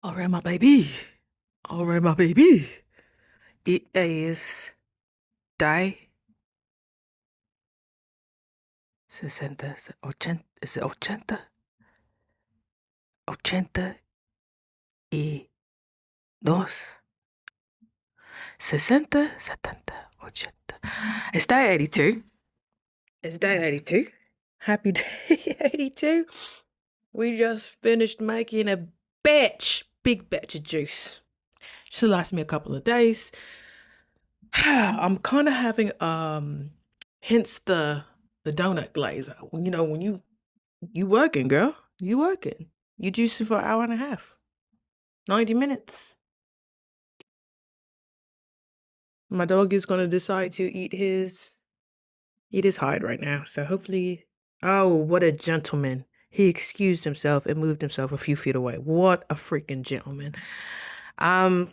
All right, my baby. All right, my baby. It is die 60, 80, es 80, 82, 60, 70, 80. It's day 82. It's day 82. Happy day 82. We just finished making a big batch of juice. Should last me a couple of days. I'm kind of having hence the donut glaze. When you working, girl. You working. You juicing for an hour and a half. 90 minutes. My dog is gonna decide to eat his hide right now. So hopefully, oh, what a gentleman. He excused himself and moved himself a few feet away. What a freaking gentleman. Um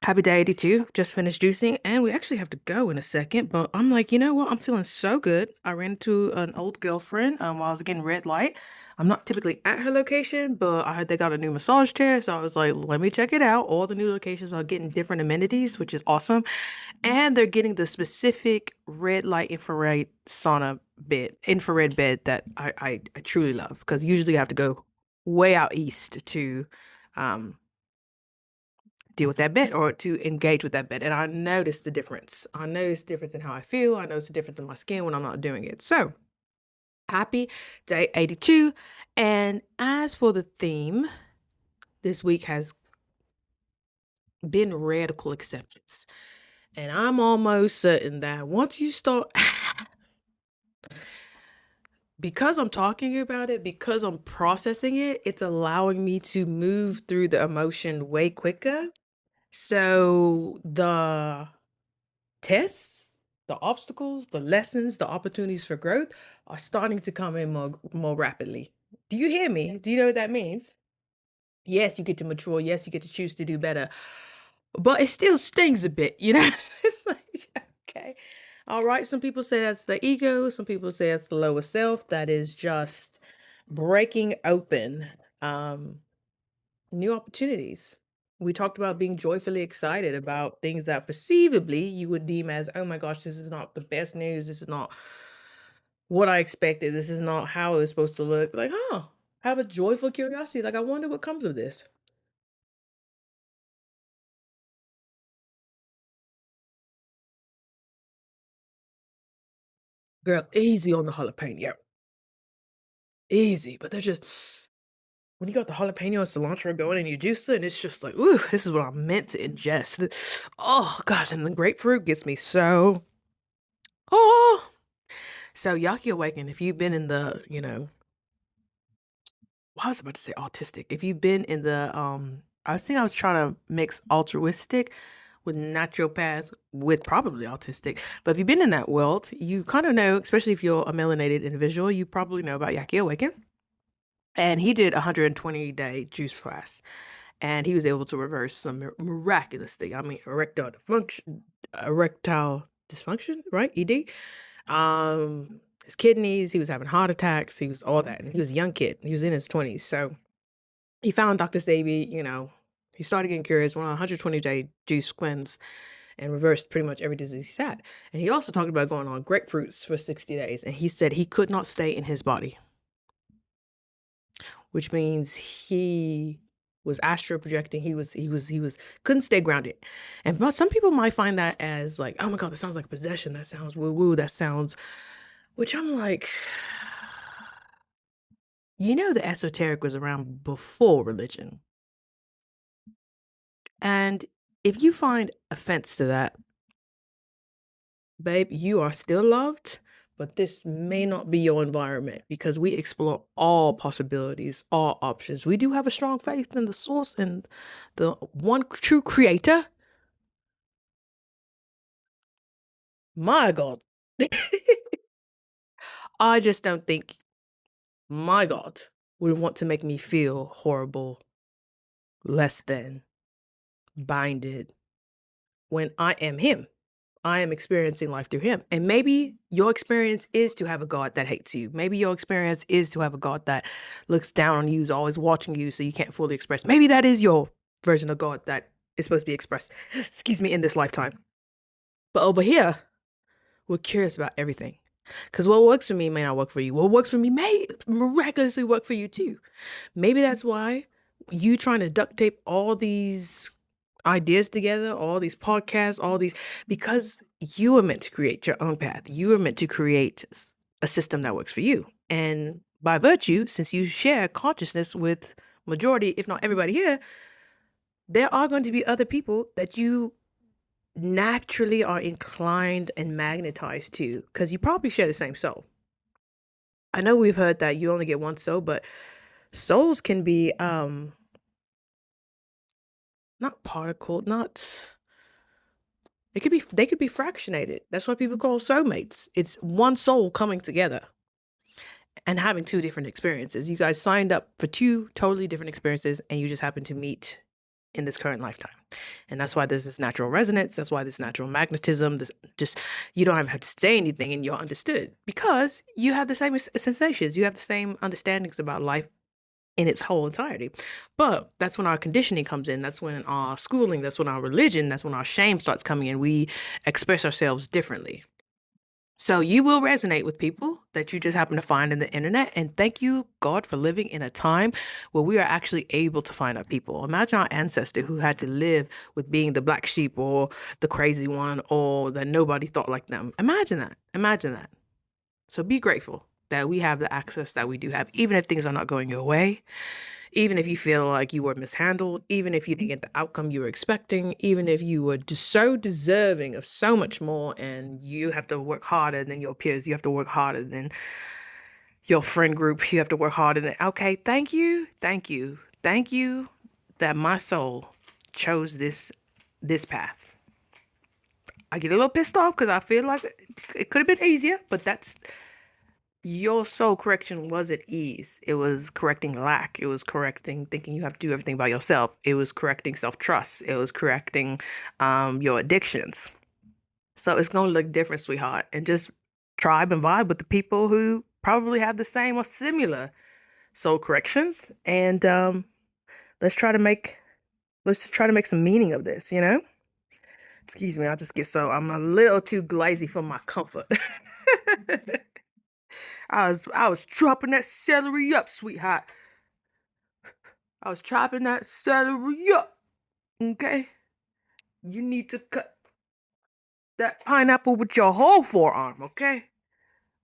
Happy day 82. Just finished juicing, and we actually have to go in a second. But I'm like, you know what? I'm feeling so good. I ran into an old girlfriend while I was getting red light. I'm not typically at her location, but I heard they got a new massage chair. So I was like, let me check it out. All the new locations are getting different amenities, which is awesome. And they're getting the specific red light infrared bed that I truly love. Because usually I have to go way out east to um, deal with that bit or to engage with that bit. And I notice the difference. I notice the difference in how I feel. I notice the difference in my skin when I'm not doing it. So happy day 82. And as for the theme, this week has been radical acceptance. And I'm almost certain that once you start, because I'm talking about it, because I'm processing it, it's allowing me to move through the emotion way quicker. So the tests, the obstacles, the lessons, the opportunities for growth are starting to come in more rapidly. Do you hear me? Do you know what that means? Yes, you get to mature. Yes, you get to choose to do better. But it still stings a bit, you know? It's like, okay. All right. Some people say that's the ego. Some people say that's the lower self. That is just breaking open. Um, New opportunities. We talked about being joyfully excited about things that perceivably you would deem as, oh my gosh, this is not the best news. This is not what I expected. This is not how it was supposed to look. Like, have a joyful curiosity. Like, I wonder what comes of this. Girl, easy on the jalapeno. Easy. But they're just, when you got the jalapeno and cilantro going and you juice it, and it's just like, ooh, this is what I'm meant to ingest. Oh gosh, and the grapefruit gets me so, oh. So Yaki Awaken, if you've been in the, well, I was about to say autistic. If you've been in the, I was trying to mix altruistic with naturopath with probably autistic. But if you've been in that world, you kind of know, especially if you're a melanated individual, you probably know about Yaki Awaken. And he did a 120-day juice fast, and he was able to reverse some miraculous thing. I mean, erectile dysfunction, right? ED. His kidneys. He was having heart attacks. He was all that, and he was a young kid. He was in his 20s, so he found Dr. Sabi. He started getting curious, went on a 120-day juice cleanse, and reversed pretty much every disease he's had. And he also talked about going on grapefruits for 60 days, and he said he could not stay in his body, which means he was astral projecting. He was couldn't stay grounded. And some people might find that as like, oh my god, that sounds like possession. That sounds woo woo. That sounds, which I'm like, the esoteric was around before religion. And if you find offense to that, babe, you are still loved, but this may not be your environment because we explore all possibilities, all options. We do have a strong faith in the source and the one true creator. My God. I just don't think my God would want to make me feel horrible, less than, binded when I am him. I am experiencing life through him. And maybe your experience is to have a God that hates you. Maybe your experience is to have a God that looks down on you, is always watching you so you can't fully express. Maybe that is your version of God that is supposed to be expressed, excuse me, in this lifetime. But over here, we're curious about everything. Because what works for me may not work for you. What works for me may miraculously work for you too. Maybe that's why you trying to duct tape all these ideas together, all these podcasts, all these, because you were meant to create your own path. You were meant to create a system that works for you. And by virtue, since you share consciousness with majority, if not everybody here, there are going to be other people that you naturally are inclined and magnetized to because you probably share the same soul. I know we've heard that you only get one soul, but souls can be not particle, not, it could be, they could be fractionated. That's what people call soulmates. It's one soul coming together and having two different experiences. You guys signed up for two totally different experiences and you just happen to meet in this current lifetime. And that's why there's this natural resonance. That's why this natural magnetism, this just, you don't even have to say anything and you're understood because you have the same sensations. You have the same understandings about life in its whole entirety. But that's when our conditioning comes in. That's when our schooling, that's when our religion, that's when our shame starts coming in. We express ourselves differently. So you will resonate with people that you just happen to find in the internet. And thank you, God, for living in a time where we are actually able to find our people. Imagine our ancestor who had to live with being the black sheep or the crazy one or that nobody thought like them. Imagine that. Imagine that. So be grateful that we have the access that we do have, even if things are not going your way, even if you feel like you were mishandled, even if you didn't get the outcome you were expecting, even if you were just so deserving of so much more and you have to work harder than your peers, you have to work harder than your friend group, you have to work harder than, okay, thank you, thank you, thank you that my soul chose this path. I get a little pissed off because I feel like it could have been easier, but that's your soul correction was at ease. It was correcting lack. It was correcting thinking you have to do everything by yourself. It was correcting self-trust. It was correcting your addictions. So it's gonna look different, sweetheart. And just tribe and vibe with the people who probably have the same or similar soul corrections. And let's try to make let's just try to make some meaning of this, you know? Excuse me, I just get so I'm a little too glazy for my comfort. I was chopping that celery up, sweetheart. I was chopping that celery up. Okay? You need to cut that pineapple with your whole forearm, okay?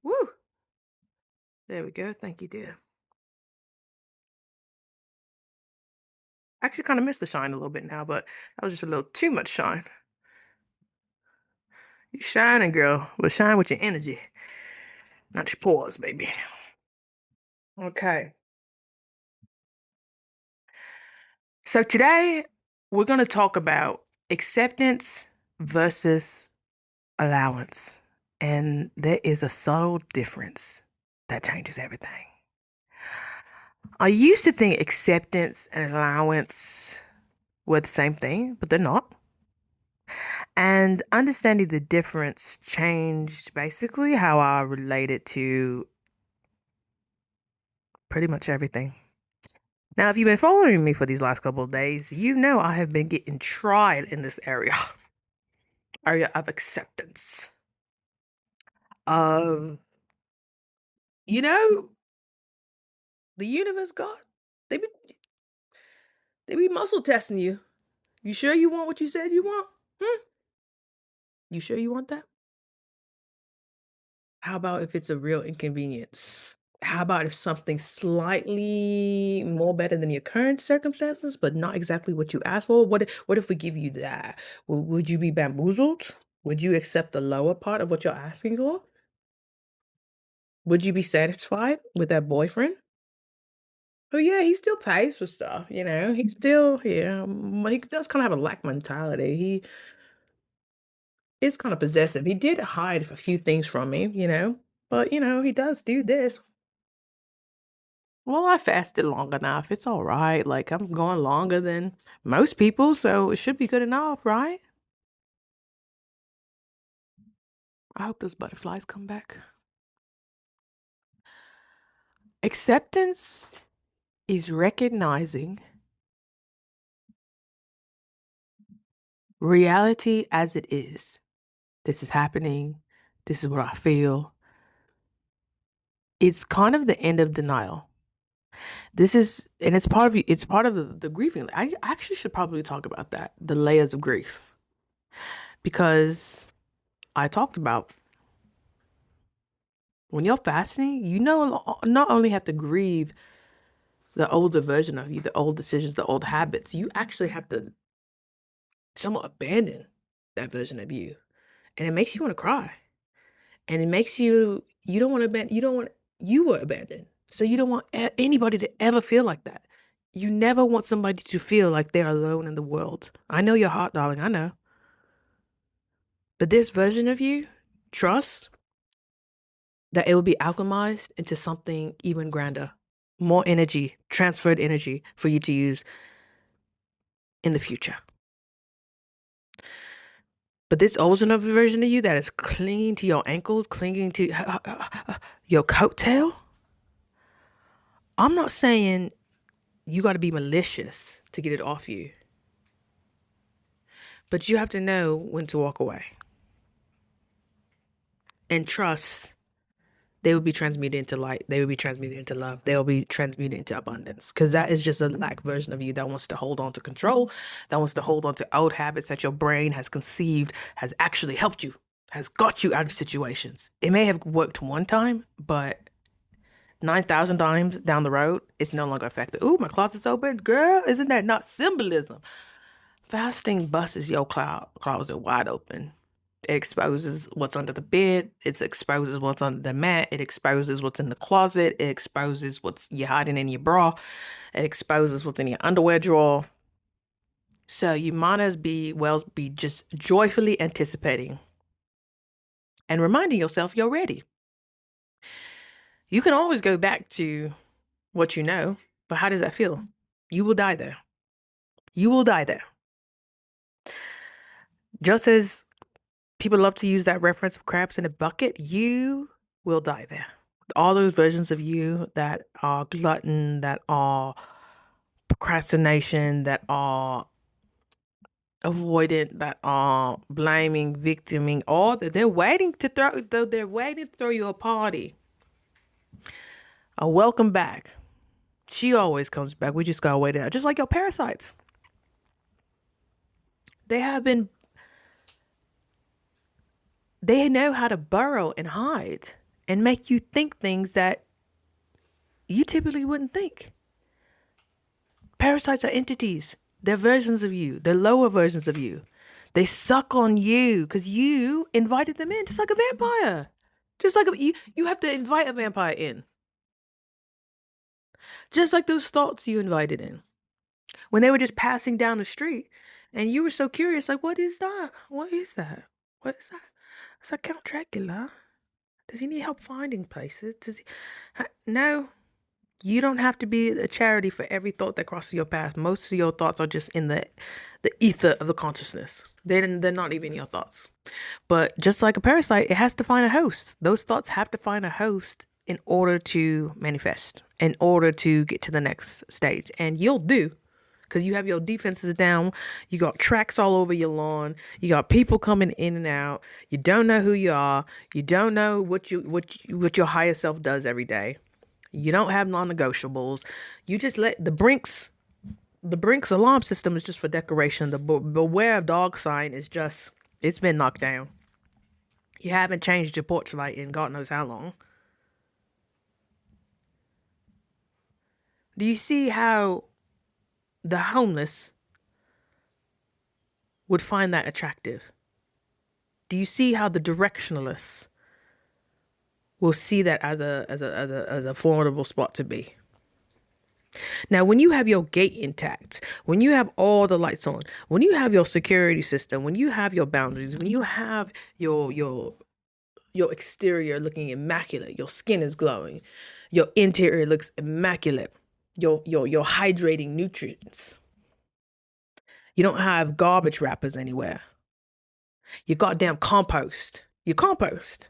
Woo! There we go. Thank you, dear. I actually kind of miss the shine a little bit now, but that was just a little too much shine. You shining, girl, but shine with your energy, not your pores, baby. Okay. So today we're going to talk about acceptance versus allowance. And there is a subtle difference that changes everything. I used to think acceptance and allowance were the same thing, but they're not. And understanding the difference changed basically how I related to pretty much everything. Now, if you've been following me for these last couple of days, you know I have been getting tried in this area of acceptance. Of, you know, the universe, God, they be they be muscle testing you. You sure you want what you said you want? Hmm? You sure you want that? How about if it's a real inconvenience? How about if something's slightly more better than your current circumstances, but not exactly what you asked for? What if we give you that? Would you be bamboozled? Would you accept the lower part of what you're asking for? Would you be satisfied with that boyfriend? Oh yeah, he still pays for stuff, you know. He's still here. He does kind of have a lack mentality. He is kind of possessive. He did hide a few things from me, you know, but he does do this. Well, I fasted long enough. It's all right. Like I'm going longer than most people, so it should be good enough, right? I hope those butterflies come back. Acceptance is recognizing reality as it is. This is happening. This is what I feel. It's kind of the end of denial. And it's part of the grieving. I actually should probably talk about that, the layers of grief, because I talked about when you're fasting, not only have to grieve the older version of you, the old decisions, the old habits, you actually have to somewhat abandon that version of you. And it makes you want to cry. And it makes you don't want to abandon, you were abandoned. So you don't want anybody to ever feel like that. You never want somebody to feel like they're alone in the world. I know your heart, darling, I know. But this version of you, trust that it will be alchemized into something even grander, more energy, transferred energy for you to use in the future. But this older version of you that is clinging to your ankles, clinging to your coattail, I'm not saying you got to be malicious to get it off you. But you have to know when to walk away. And trust they will be transmuted into light. They will be transmuted into love. They will be transmuted into abundance. Because that is just a lack version of you that wants to hold on to control, that wants to hold on to old habits that your brain has conceived, has actually helped you, has got you out of situations. It may have worked one time, but 9,000 times down the road, it's no longer effective. Ooh, my closet's open. Girl, isn't that not symbolism? Fasting busts your closet wide open. It exposes what's under the bed. It exposes what's under the mat. It exposes what's in the closet. It exposes what's you're hiding in your bra. It exposes what's in your underwear drawer. So you might as well be just joyfully anticipating and reminding yourself you're ready. You can always go back to what you know, but how does that feel? You will die there. You will die there. Just as people love to use that reference of crabs in a bucket, you will die there. All those versions of you that are glutton, that are procrastination, that are avoidant, that are blaming, victiming, all that they're waiting to throw you a party. A welcome back. She always comes back. We just gotta wait it out. Just like your parasites. They know how to burrow and hide and make you think things that you typically wouldn't think. Parasites are entities. They're versions of you. They're lower versions of you. They suck on you because you invited them in, just like a vampire. Just like you have to invite a vampire in. Just like those thoughts you invited in. When they were just passing down the street and you were so curious, like, what is that? What is that? What is that? It's like Count Dracula. Does he need help finding places? No. You don't have to be a charity for every thought that crosses your path. Most of your thoughts are just in the ether of the consciousness. They're not even your thoughts. But just like a parasite, it has to find a host. Those thoughts have to find a host in order to manifest, in order to get to the next stage. And you'll do, because you have your defenses down. You got tracks all over your lawn. You got people coming in and out. You don't know who you are. You don't know what your higher self does every day. You don't have non-negotiables. You just let the Brinks alarm system is just for decoration. The beware of dog sign is just, it's been knocked down. You haven't changed your porch light in God knows how long. Do you see how the homeless would find that attractive? Do you see how the directionalists will see that as a formidable spot to be? Now, when you have your gate intact, when you have all the lights on, when you have your security system, when you have your boundaries, when you have your exterior looking immaculate, your skin is glowing, your interior looks immaculate, your hydrating nutrients. You don't have garbage wrappers anywhere. You goddamn compost. You compost.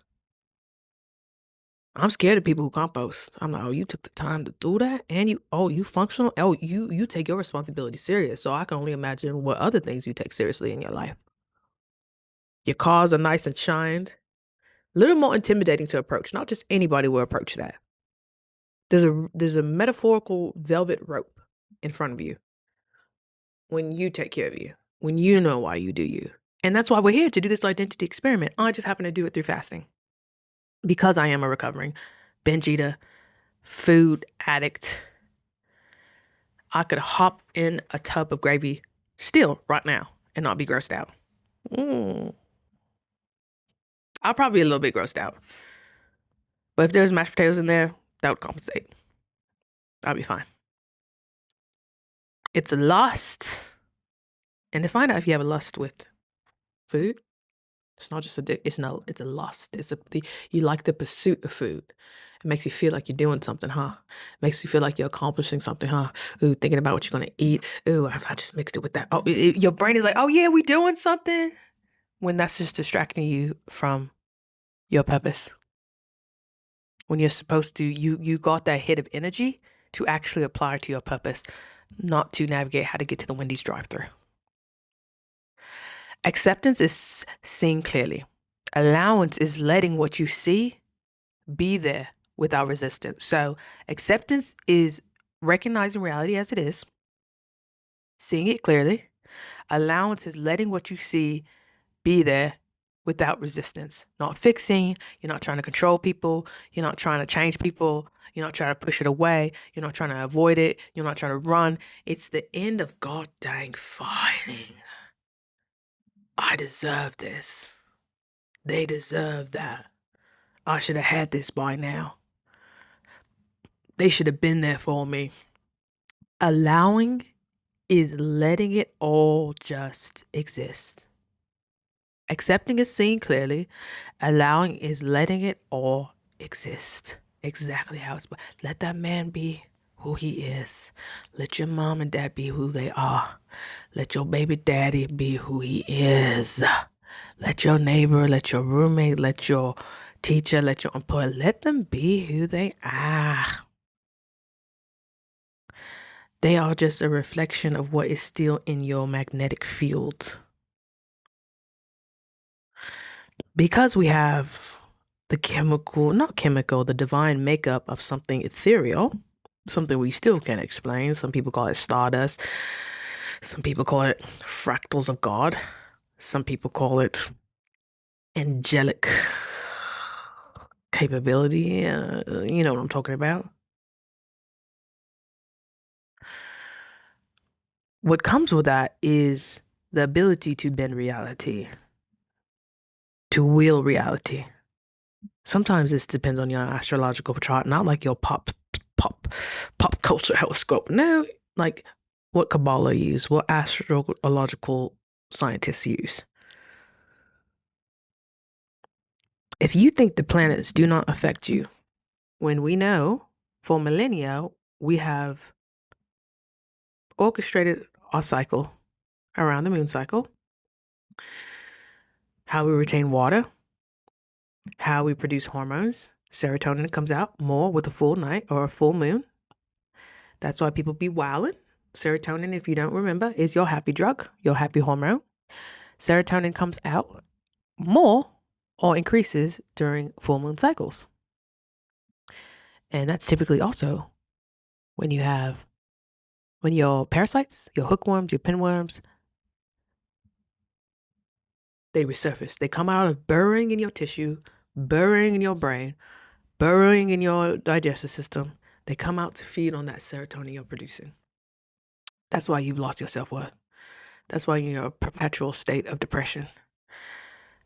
I'm scared of people who compost. I'm like, oh, you took the time to do that, and you functional. Oh, you take your responsibility serious. So I can only imagine what other things you take seriously in your life. Your cars are nice and shined. A little more intimidating to approach. Not just anybody will approach that. There's a metaphorical velvet rope in front of you when you take care of you, when you know why you do you. And that's why we're here to do this identity experiment. I just happen to do it through fasting because I am a recovering binge eater, food addict. I could hop in a tub of gravy still right now and not be grossed out. I'll probably be a little bit grossed out. But if there's mashed potatoes in there, that would compensate. I'll be fine. It's a lust. And to find out if you have a lust with food, it's not just it's a lust. You like the pursuit of food. It makes you feel like you're doing something, huh? It makes you feel like you're accomplishing something, huh? Ooh, thinking about what you're gonna eat. Ooh, I just mixed it with that. Oh, your brain is like, oh yeah, we doing something. When that's just distracting you from your purpose. When you're supposed to, you got that hit of energy to actually apply to your purpose, not to navigate how to get to the Wendy's drive-thru. Acceptance is seeing clearly. Allowance is letting what you see be there without resistance. So acceptance is recognizing reality as it is, seeing it clearly. Allowance is letting what you see be there without resistance, not fixing. You're not trying to control people. You're not trying to change people. You're not trying to push it away. You're not trying to avoid it. You're not trying to run. It's the end of god dang fighting. I deserve this. They deserve that. I should have had this by now. They should have been there for me. Allowing is letting it all just exist. Accepting is seeing clearly. Allowing is letting it all exist. Exactly how it's. Let that man be who he is. Let your mom and dad be who they are. Let your baby daddy be who he is. Let your neighbor, let your roommate, let your teacher, let your employer, let them be who they are. They are just a reflection of what is still in your magnetic field. Because we have the the divine makeup of something ethereal, something we still can't explain. Some people call it stardust. Some people call it fractals of God. Some people call it angelic capability. You know what I'm talking about. What comes with that is the ability to bend reality, to will reality. Sometimes this depends on your astrological chart, not like your pop culture horoscope. No, like what Kabbalah use, what astrological scientists use. If you think the planets do not affect you, when we know for millennia we have orchestrated our cycle around the moon cycle, how we retain water, how we produce hormones. Serotonin comes out more with a full night or a full moon. That's why people be wilding. Serotonin, if you don't remember, is your happy drug, your happy hormone. Serotonin comes out more or increases during full moon cycles. And that's typically also when your parasites, your hookworms, your pinworms, they resurface. They come out of burrowing in your tissue, burrowing in your brain, burrowing in your digestive system. They come out to feed on that serotonin you're producing. That's why you've lost your self-worth. That's why you're in a perpetual state of depression.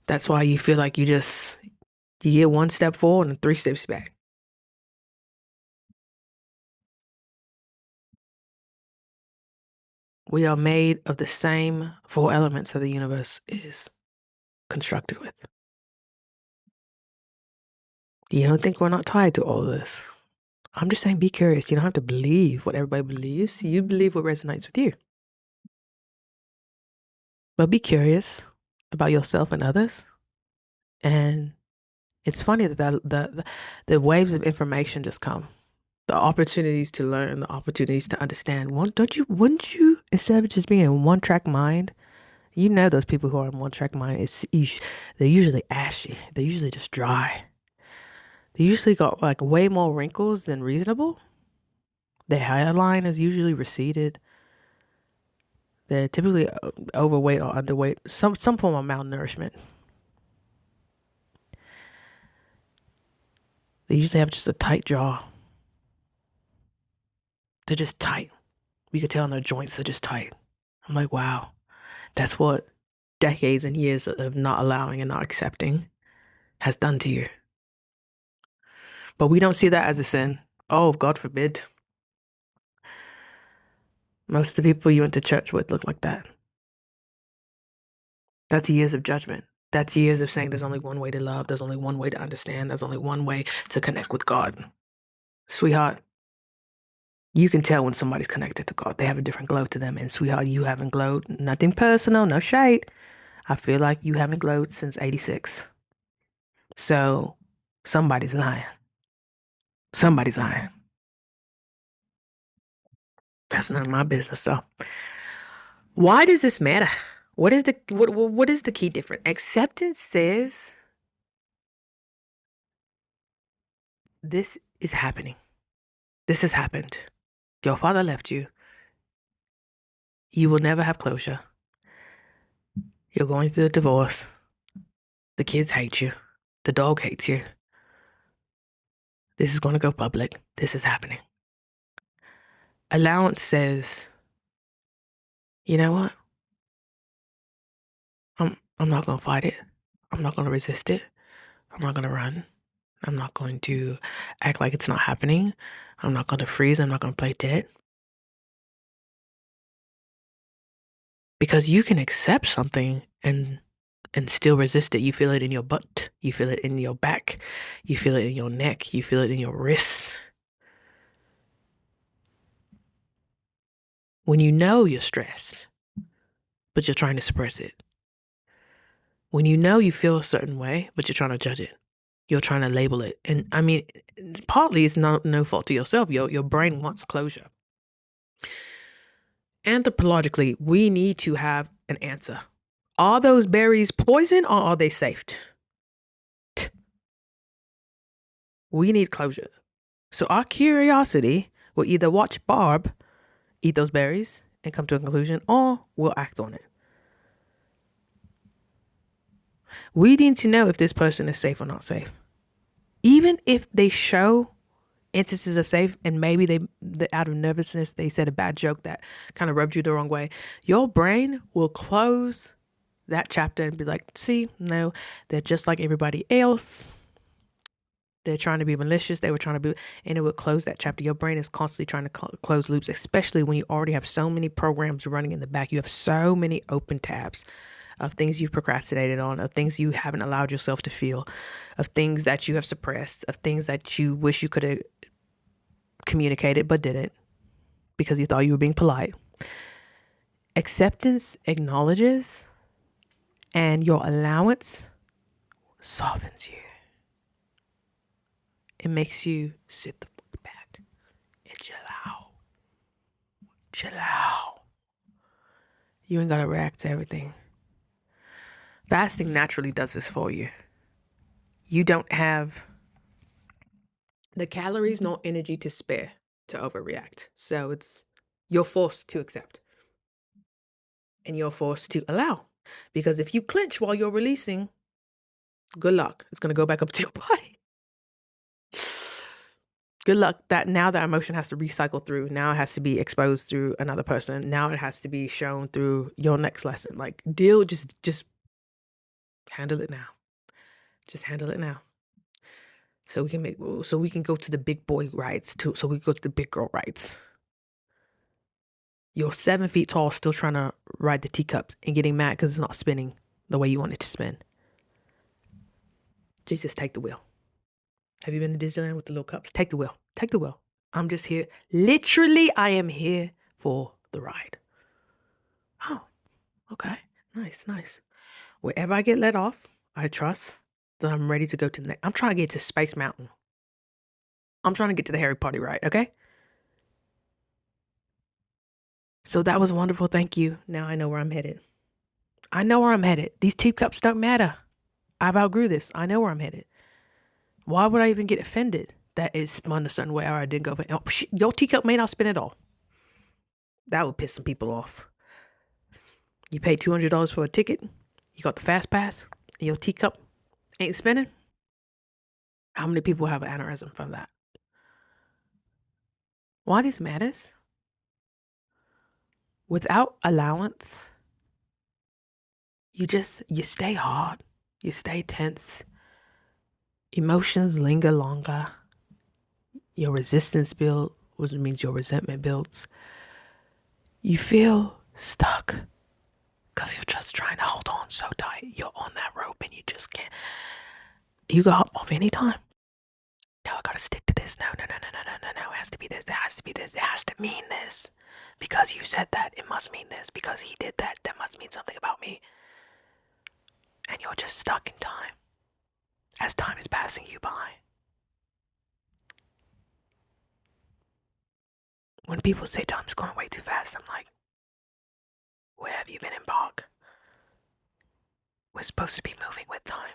That's why you feel like you get one step forward and 3 steps back. We are made of the same 4 elements that the universe is constructed with. You don't think we're not tied to all this? I'm just saying, be curious. You don't have to believe what everybody believes. You believe what resonates with you. But be curious about yourself and others. And it's funny that the waves of information just come. The opportunities to learn, the opportunities to understand. Wouldn't you, instead of just being in one track mind, those people who are in one track mind, they're usually ashy. They're usually just dry. They usually got like way more wrinkles than reasonable. Their hairline is usually receded. They're typically overweight or underweight, some form of malnourishment. They usually have just a tight jaw. They're just tight. You could tell in their joints are just tight. I'm like, wow, that's what decades and years of not allowing and not accepting has done to you. But we don't see that as a sin. Oh, God forbid. Most of the people you went to church with look like that. That's years of judgment. That's years of saying there's only one way to love. There's only one way to understand. There's only one way to connect with God. Sweetheart, you can tell when somebody's connected to God. They have a different glow to them. And sweetheart, you haven't glowed. Nothing personal, no shade. I feel like you haven't glowed since 86. So somebody's lying. Somebody's lying. That's none of my business, though. Why does this matter? What is the key difference? Acceptance says this is happening. This has happened. Your father left you. You will never have closure. You're going through a divorce. The kids hate you. The dog hates you. This is going to go public. This is happening. Allowance says, you know what? I'm not going to fight it. I'm not going to resist it. I'm not going to run. I'm not going to act like it's not happening. I'm not going to freeze. I'm not going to play dead. Because you can accept something and still resist it. You feel it in your butt. You feel it in your back. You feel it in your neck. You feel it in your wrists. When you know you're stressed, but you're trying to suppress it. When you know you feel a certain way, but you're trying to judge it. You're trying to label it. And I mean, partly it's no fault to yourself. Your brain wants closure. Anthropologically, we need to have an answer. Are those berries poison or are they safe? We need closure. So our curiosity will either watch Barb eat those berries and come to a conclusion, or we'll act on it. We need to know if this person is safe or not safe. Even if they show instances of safe and maybe they out of nervousness they said a bad joke that kind of rubbed you the wrong way, your brain will close that chapter and be like, see, no, they're just like everybody else. They're trying to be malicious. They were trying to be, and it would close that chapter. Your brain is constantly trying to close loops, especially when you already have so many programs running in the back. You have so many open tabs of things you've procrastinated on, of things you haven't allowed yourself to feel, of things that you have suppressed, of things that you wish you could have communicated but didn't because you thought you were being polite. Acceptance acknowledges, and your allowance softens you. It makes you sit the fuck back and chill out. Chill out. You ain't gotta react to everything. Fasting naturally does this for you. You don't have the calories nor energy to spare to overreact. So you're forced to accept. And you're forced to allow. Because if you clench while you're releasing, good luck. It's gonna go back up to your body. Good luck. That now that emotion has to recycle through. Now it has to be exposed through another person. Now it has to be shown through your next lesson. Like just handle it now. Just handle it now. So we can go to the big boy rides too. So we go to the big girl rides. You're 7 feet tall, still trying to ride the teacups and getting mad because it's not spinning the way you want it to spin. Jesus, take the wheel. Have you been to Disneyland with the little cups? Take the wheel. Take the wheel. I'm just here. Literally, I am here for the ride. Oh, okay. Nice. Wherever I get let off, I trust So I'm ready to go to the next. I'm trying to get to Space Mountain. I'm trying to get to the Harry Potter ride, okay? So that was wonderful. Thank you. Now I know where I'm headed. I know where I'm headed. These teacups don't matter. I've outgrew this. I know where I'm headed. Why would I even get offended that it spun a certain way or I didn't go? Oh, your teacup may not spin at all. That would piss some people off. You paid $200 for a ticket. You got the fast pass. And your teacup ain't spinning. How many people have an aneurysm from that? Why this matters? Without allowance, you stay hard. You stay tense. Emotions linger longer. Your resistance builds, which means your resentment builds. You feel stuck because you're just trying to hold on so tight. You're on that rope and you just can't. You can hop off anytime. No, I gotta stick to this. No. It has to be this. It has to be this. It has to mean this. Because you said that, it must mean this. Because he did that, that must mean something about me. And you're just stuck in time as time is passing you by. When people say time's going way too fast, I'm like, where have you been embarked? We're supposed to be moving with time.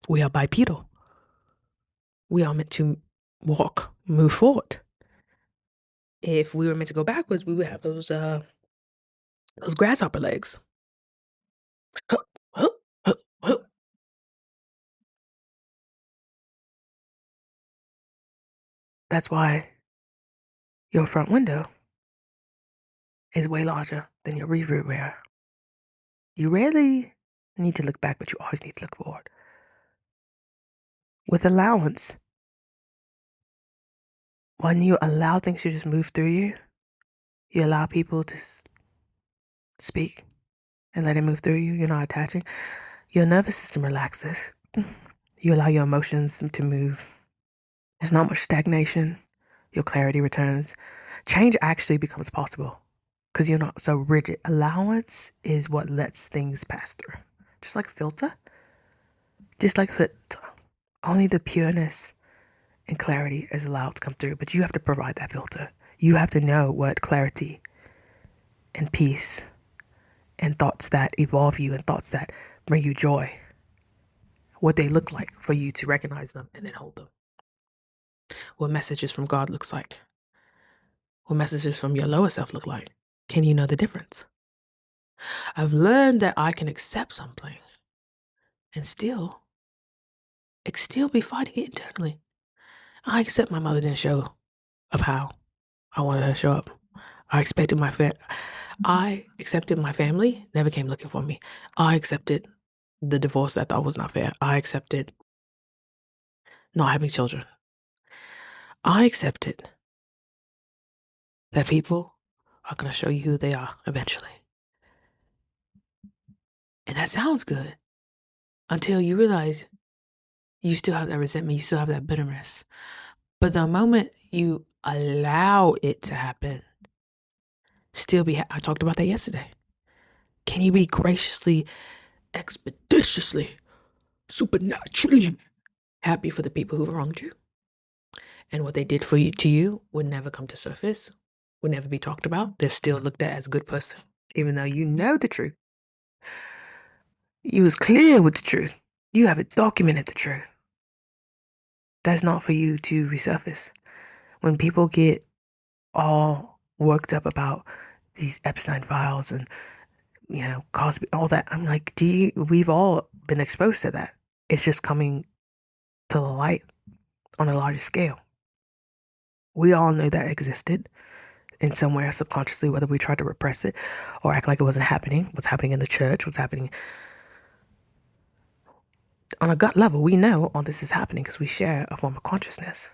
We are bipedal. We are meant to move forward. If we were meant to go backwards, we would have those grasshopper legs. That's why your front window is way larger than your rearview mirror. You rarely need to look back, but you always need to look forward. With allowance, when you allow things to just move through you, you allow people to speak and let it move through you. You're not attaching. Your nervous system relaxes. You allow your emotions to move. There's not much stagnation. Your clarity returns. Change actually becomes possible because you're not so rigid. Allowance is what lets things pass through. Just like a filter. Just like a filter. Only the pureness and clarity is allowed to come through, but you have to provide that filter. You have to know what clarity and peace and thoughts that evolve you and thoughts that bring you joy, what they look like for you to recognize them and then hold them. What messages from God looks like. What messages from your lower self look like. Can you know the difference? I've learned that I can accept something and still be fighting it internally. I accept my mother didn't show of how I wanted her to show up. I accepted my family never came looking for me. I accepted the divorce I thought was not fair. I accepted not having children. I accepted that people are going to show you who they are eventually. And that sounds good until you realize you still have that resentment, you still have that bitterness. But the moment you allow it to happen, I talked about that yesterday. Can you be graciously, expeditiously, supernaturally happy for the people who wronged you? And what they did for you to you would never come to surface, would never be talked about. They're still looked at as a good person, even though you know the truth. You was clear with the truth. You have documented the truth. That's not for you to resurface. When people get all worked up about these Epstein files and, Cosby, all that, I'm like, we've all been exposed to that. It's just coming to the light on a larger scale. We all knew that existed in somewhere subconsciously, whether we tried to repress it or act like it wasn't happening. What's happening in the church, what's happening on a gut level, we know all this is happening because we share a form of consciousness.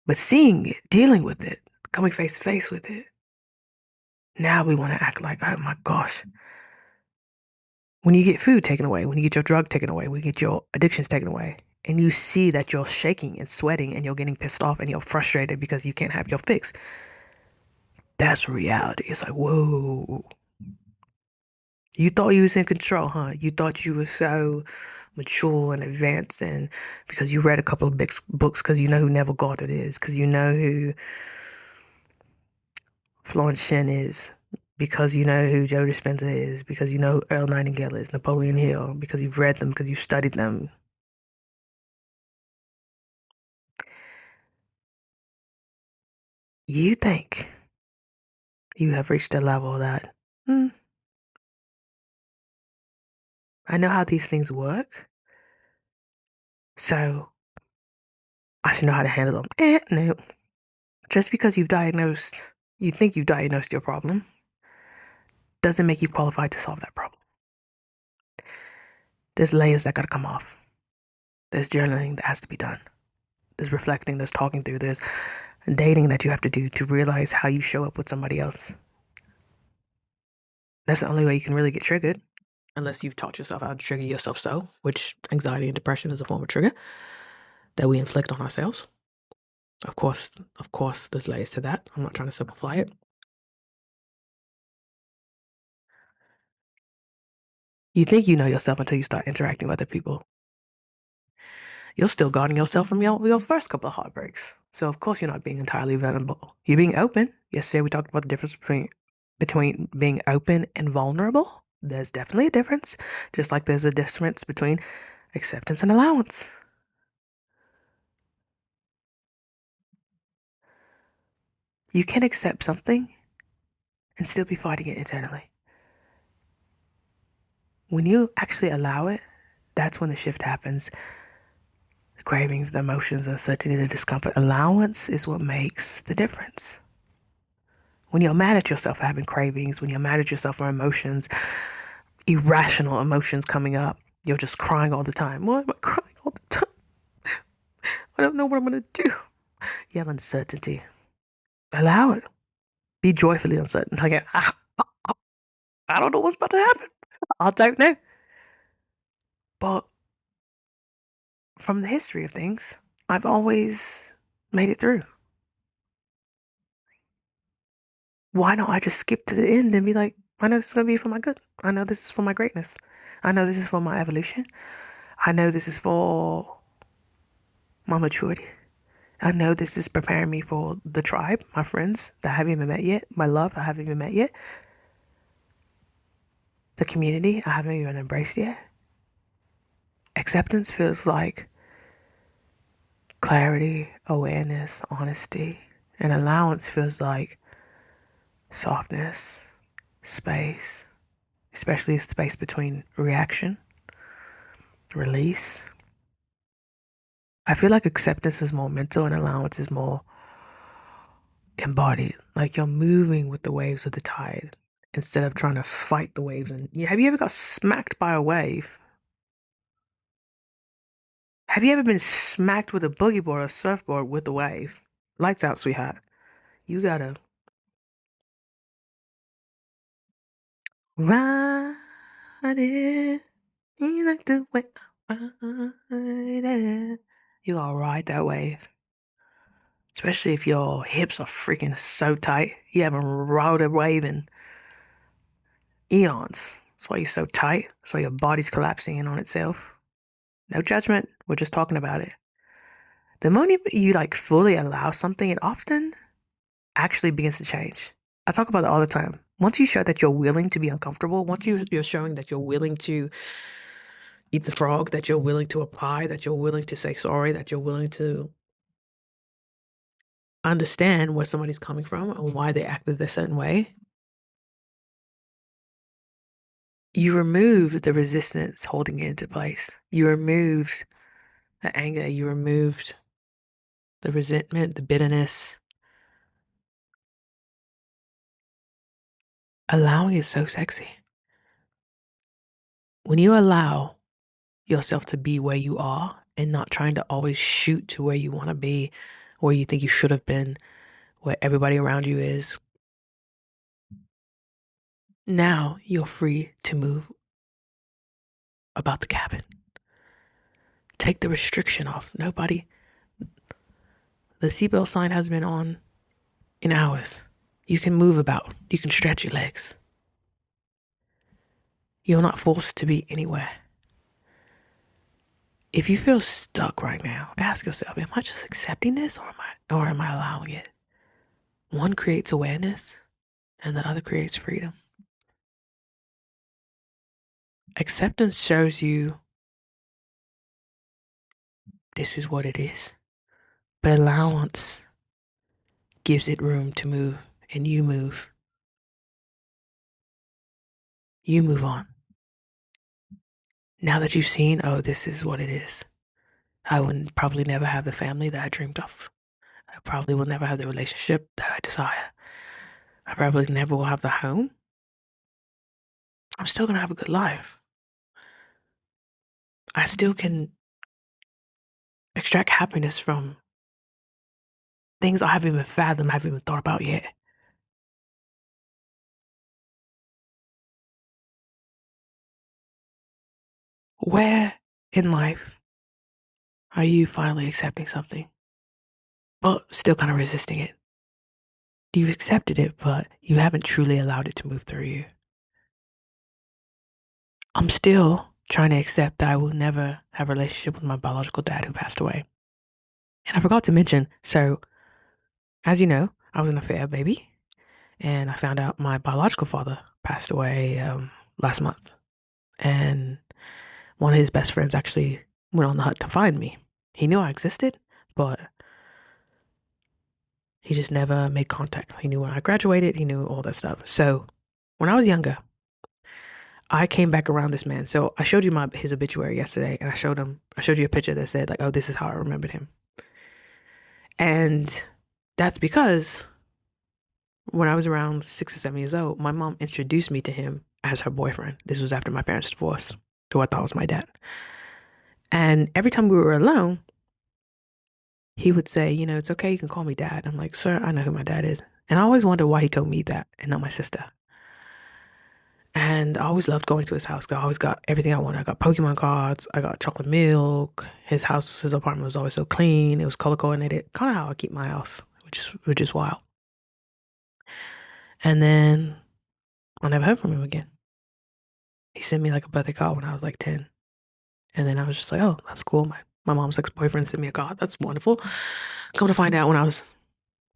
But seeing it, dealing with it, coming face to face with it, now we want to act like, oh my gosh. When you get food taken away, when you get your drug taken away, when you get your addictions taken away, and you see that you're shaking and sweating and you're getting pissed off and you're frustrated because you can't have your fix, that's reality. It's like, whoa. You thought you was in control, huh? You thought you were so mature and advanced, and because you read a couple of books, because you know who Neville Goddard is, because you know who Florence Shen is, because you know who Joe Dispenza is, because you know who Earl Nightingale is, Napoleon Hill, because you've read them, because you've studied them. You think you have reached a level that, hmm, I know how these things work, so I should know how to handle them. No. Just because you think you've diagnosed your problem, doesn't make you qualified to solve that problem. There's layers that gotta come off. There's journaling that has to be done. There's reflecting, there's talking through, there's dating that you have to do to realize how you show up with somebody else. That's the only way you can really get triggered, unless you've taught yourself how to trigger yourself so, which anxiety and depression is a form of trigger that we inflict on ourselves. Of course, there's layers to that. I'm not trying to simplify it. You think you know yourself until you start interacting with other people. You're still guarding yourself from your first couple of heartbreaks. So of course you're not being entirely vulnerable. You're being open. Yesterday we talked about the difference between being open and vulnerable. There's definitely a difference. Just like there's a difference between acceptance and allowance. You can accept something and still be fighting it internally. When you actually allow it, that's when the shift happens. The cravings, the emotions, the uncertainty, the discomfort. Allowance is what makes the difference. When you're mad at yourself for having cravings, when you're mad at yourself for emotions, irrational emotions coming up, you're just crying all the time. Why am I crying all the time? I don't know what I'm going to do. You have uncertainty. Allow it. Be joyfully uncertain. Like, I don't know what's about to happen. I don't know. But from the history of things, I've always made it through. Why don't I just skip to the end and be like, I know this is going to be for my good. I know this is for my greatness. I know this is for my evolution. I know this is for my maturity. I know this is preparing me for the tribe, my friends that I haven't even met yet, my love I haven't even met yet, the community I haven't even embraced yet. Acceptance feels like clarity, awareness, honesty, and allowance feels like softness, space, especially space between reaction, release. I feel like acceptance is more mental and allowance is more embodied. Like you're moving with the waves of the tide instead of trying to fight the waves. And have you ever got smacked by a wave? Have you ever been smacked with a boogie board or surfboard with a wave? Lights out, sweetheart. You gotta ride it. You like the way I ride it. You gotta ride that wave. Especially if your hips are freaking so tight. You haven't rode a wave in eons. That's why you're so tight. That's why your body's collapsing in on itself. No judgment. We're just talking about it. The moment you like fully allow something, it often actually begins to change. I talk about it all the time. Once you show that you're willing to be uncomfortable, once you're showing that you're willing to eat the frog, that you're willing to apply, that you're willing to say sorry, that you're willing to understand where somebody's coming from and why they acted a certain way, you remove the resistance holding it into place. You removed the anger, you removed the resentment, the bitterness. Allowing is so sexy. When you allow yourself to be where you are and not trying to always shoot to where you want to be, where you think you should have been, where everybody around you is, now you're free to move about the cabin. Take the restriction off. The seatbelt sign has been on in hours. You can move about. You can stretch your legs. You're not forced to be anywhere. If you feel stuck right now, ask yourself, am I just accepting this or am I allowing it? One creates awareness and the other creates freedom. Acceptance shows you this is what it is. But allowance gives it room to move and you move. You move on. Now that you've seen, oh, this is what it is. I would probably never have the family that I dreamed of. I probably will never have the relationship that I desire. I probably never will have the home. I'm still going to have a good life. I still can extract happiness from things I haven't even fathomed, I haven't even thought about yet. Where in life are you finally accepting something, but still kind of resisting it? You've accepted it, but you haven't truly allowed it to move through you. I'm still trying to accept that I will never have a relationship with my biological dad who passed away. And I forgot to mention, so as you know, I was an affair baby, and I found out my biological father passed away last month. And one of his best friends actually went on the hunt to find me. He knew I existed, but he just never made contact. He knew when I graduated, he knew all that stuff. So when I was younger, I came back around this man. So I showed you his obituary yesterday, and I showed you a picture that said like, oh, this is how I remembered him. And that's because when I was around 6 or 7 years old, my mom introduced me to him as her boyfriend. This was after my parents' divorce, who I thought was my dad. And every time we were alone, he would say, it's okay, you can call me dad. I'm like, sir, I know who my dad is. And I always wondered why he told me that and not my sister. And I always loved going to his house because I always got everything I wanted. I got Pokemon cards, I got chocolate milk. His apartment was always so clean. It was color coordinated, kind of how I keep my house, which is wild. And then I never heard from him again. He sent me like a birthday card when I was like 10. And then I was just like, oh, that's cool. My mom's ex-boyfriend sent me a card. That's wonderful. Come to find out when I was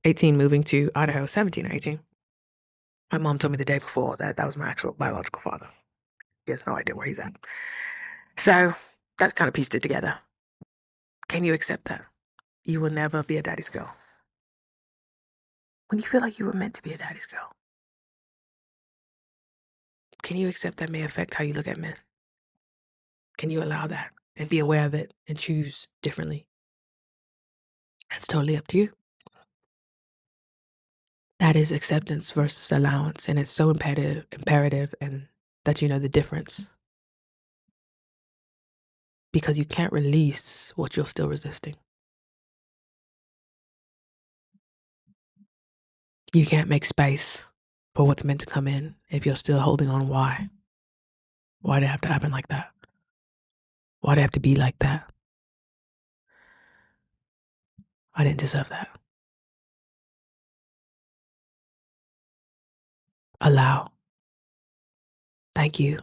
18, moving to Idaho, 17 or 18. My mom told me the day before that that was my actual biological father. He has no idea where he's at. So that kind of pieced it together. Can you accept that? You will never be a daddy's girl. When you feel like you were meant to be a daddy's girl, can you accept that may affect how you look at men? Can you allow that and be aware of it and choose differently? That's totally up to you. That is acceptance versus allowance, and it's so imperative, and that you know the difference, because you can't release what you're still resisting. You can't make space for what's meant to come in if you're still holding on. Why? Why did it have to happen like that? Why did it have to be like that? I didn't deserve that. Allow. Thank you.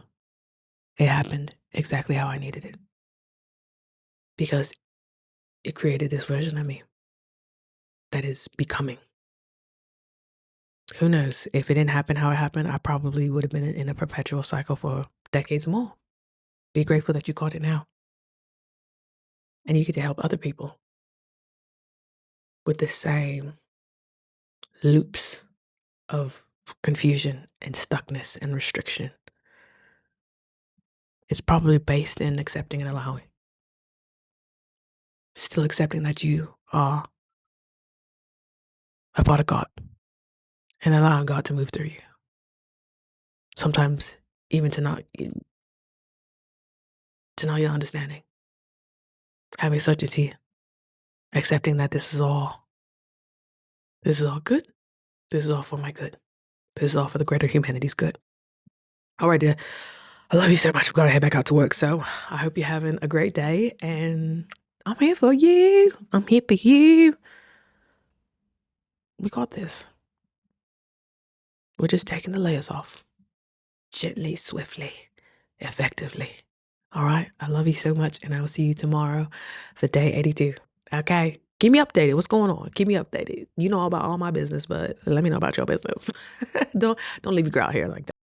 It happened exactly how I needed it, because it created this version of me that is becoming. Who knows? If it didn't happen how it happened, I probably would have been in a perpetual cycle for decades more. Be grateful that you caught it now. And you get to help other people with the same loops of confusion and stuckness and restriction. It's probably based in accepting and allowing. Still accepting that you are a part of God and allowing God to move through you. Sometimes even to not your understanding. Having certainty, accepting that this is all good. This is all for my good. This is all for the greater humanity's good. All right, dear. I love you so much. We've got to head back out to work. So I hope you're having a great day. And I'm here for you. I'm here for you. We got this. We're just taking the layers off. Gently, swiftly. effectively. All right. I love you so much. And I will see you tomorrow for day 82. Okay. Keep me updated. What's going on? Keep me updated. You know about all my business, but let me know about your business. Don't leave your girl out here like that.